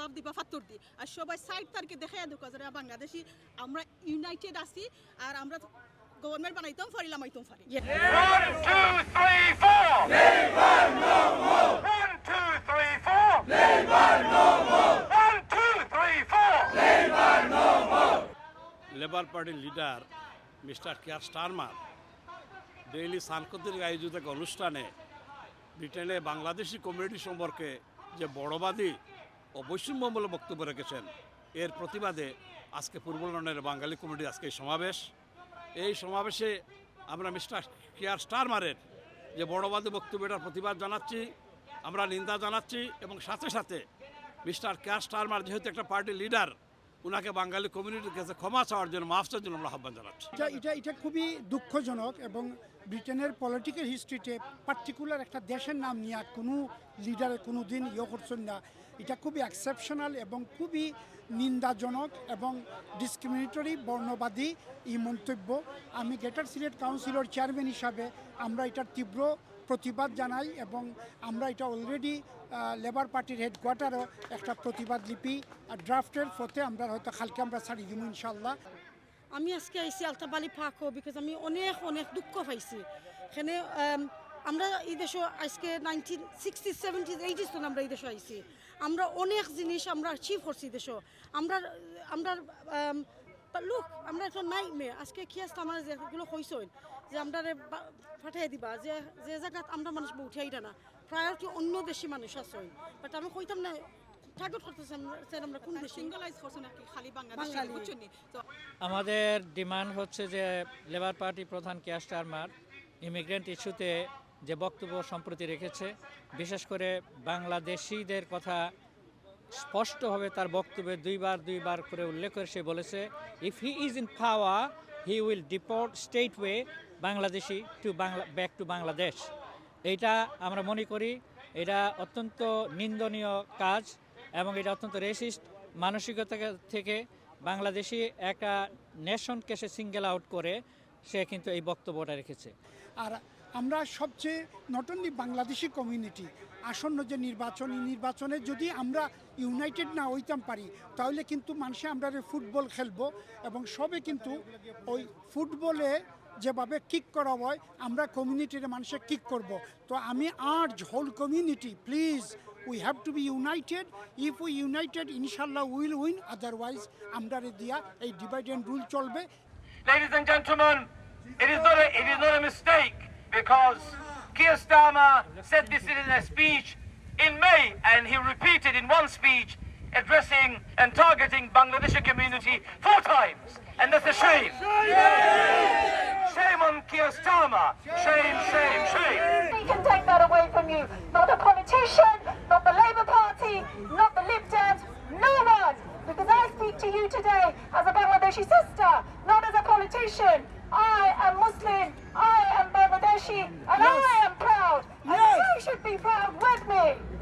জবাব দিবা ফাত্তর দি আর সবাই সাইড তারকে দেখে দেখো যারা বাংলাদেশি আমরা ইউনাইটেড আছি আর আমরা গভর্নমেন্ট বানাইতাম ফারিলাম আইতাম ফারি 1, 2, 3, 4. Neymar no more. 1, 2, 3, 4. Neymar no more. 1, 2, 3, 4. Neymar no more. Labour পার্টির leader mister Keir Starmer daily sun কর্তৃক আয়োজিত এক অনুষ্ঠানে ব্রিটেনে বাংলাদেশি কমিউনিটি সম্পর্কে যে বড়বাদী ও বৈষম্যমূলক বক্তব্য রেখেছেন এর প্রতিবাদে আজকে পূর্ব লন্ডনের বাঙালি কমিউনিটি আজকে এই সমাবেশে আমরা মিস্টার কিয়ার স্টারমারের যে বড়বাদী বক্তব্যটার প্রতিবাদ জানাচ্ছি, আমরা নিন্দা জানাচ্ছি এবং সাথে সাথে মিস্টার কিয়ার স্টারমার যেহেতু একটা পার্টির লিডার ওনাকে বাঙালি কমিউনিটির কাছে ক্ষমা চাওয়ার জন্য মাফ চাওয়ার জন্য আমরা আহ্বান জানাচ্ছি। এটা খুবই দুঃখজনক এবং ব্রিটেনের পলিটিক্যাল হিস্ট্রিতে পার্টিকুলার একটা দেশের নাম নিয়ে কোনো লিডারে কোনো দিন করছেন না। এটা খুবই এক্সেপশনাল এবং খুবই নিন্দাজনক এবং ডিসক্রিমিনেটরি বর্ণবাদী এই মন্তব্য। আমি গ্রেটার সিলেট কাউন্সিলর চেয়ারম্যান হিসাবে আমরা এটার তীব্র প্রতিবাদ জানাই এবং আমরা এটা অলরেডি লেবার পার্টির হেডকোয়ার্টারও একটা প্রতিবাদ লিপি ড্রাফটের ফতে আমরা হয়তো কালকে আমরা ছাড়ি দিব ইনশাল্লাহ। আমি আজকে আইসি আলতাবালি পাকো বিকজ আমি অনেক অনেক দুঃখ পাইছি। এখানে আমরা এই দেশে আজকে 1960s 70s 80s তো আমরা এই দেশে আইসি। আমরা অনেক জিনিস আমরা অ্যাচিভ করছি দেশে। আমরা লোক আমরা একটা নাই মেয়ে আজকে কি আসতে আমার যেগুলো হয়েছেন যে আমরা পাঠিয়ে দিবা যে যে জায়গায় আমরা মানুষ উঠাই না প্রায়োরিটি অন্য দেশি মানুষ আছেন বাট আমি কইতাম না টার্গেট করতেছি আমরা কোন দেশে সিঙ্গেলাইজ করছে নাকি খালি বাংলাদেশি বুঝছেন নি তো আমাদের ডিমান্ড হচ্ছে যে লেবার পার্টি প্রধান কিয়ার স্টারমার ইমিগ্রেন্ট ইস্যুতে যে বক্তব্য সম্প্রতি রেখেছে বিশেষ করে বাংলাদেশিদের কথা স্পষ্টভাবে তার বক্তব্যে দুইবার করে উল্লেখ করে সে বলেছে if he is in power he will deport state way Bangladeshi back to Bangladesh. এইটা আমরা মনে করি এটা অত্যন্ত নিন্দনীয় কাজ এবং এটা অত্যন্ত রেসিস্ট মানসিকতা থেকে বাংলাদেশি একটা নেশনকে সে সিঙ্গেল আউট করে সে কিন্তু এই বক্তব্যটা রেখেছে। আর আমরা সবচেয়ে নট অনলি বাংলাদেশি কমিউনিটি আসন্ন যে নির্বাচনে যদি আমরা ইউনাইটেড না হইতাম পারি তাহলে কিন্তু মানুষে আমরা ফুটবল খেলবো এবং সবে কিন্তু ওই ফুটবলে যেভাবে কিক করা হয় আমরা কমিউনিটির মানুষে কিক করব। তো আমি urge whole community please we have to be united. If we united ইনশাল্লাহ উইল উইন, আদারওয়াইজ আমরা দিয়া এই ডিভাইড অ্যান্ড রুল চলবে। Ladies and gentlemen, it is not a mistake because Keir Starmer said this in a speech in May and he repeated in one speech addressing and targeting Bangladeshi community 4 times, and that's a shame. Shame on Keir Starmer. Shame, shame, shame. We can take that away from you. Not a politician, not the Labour Party, not the Lib Dems, no one. Because I speak to you today as a Bangladeshi sister, not as a politician. I am Muslim, I am Bangladeshi, and I am proud. And you should be proud with me.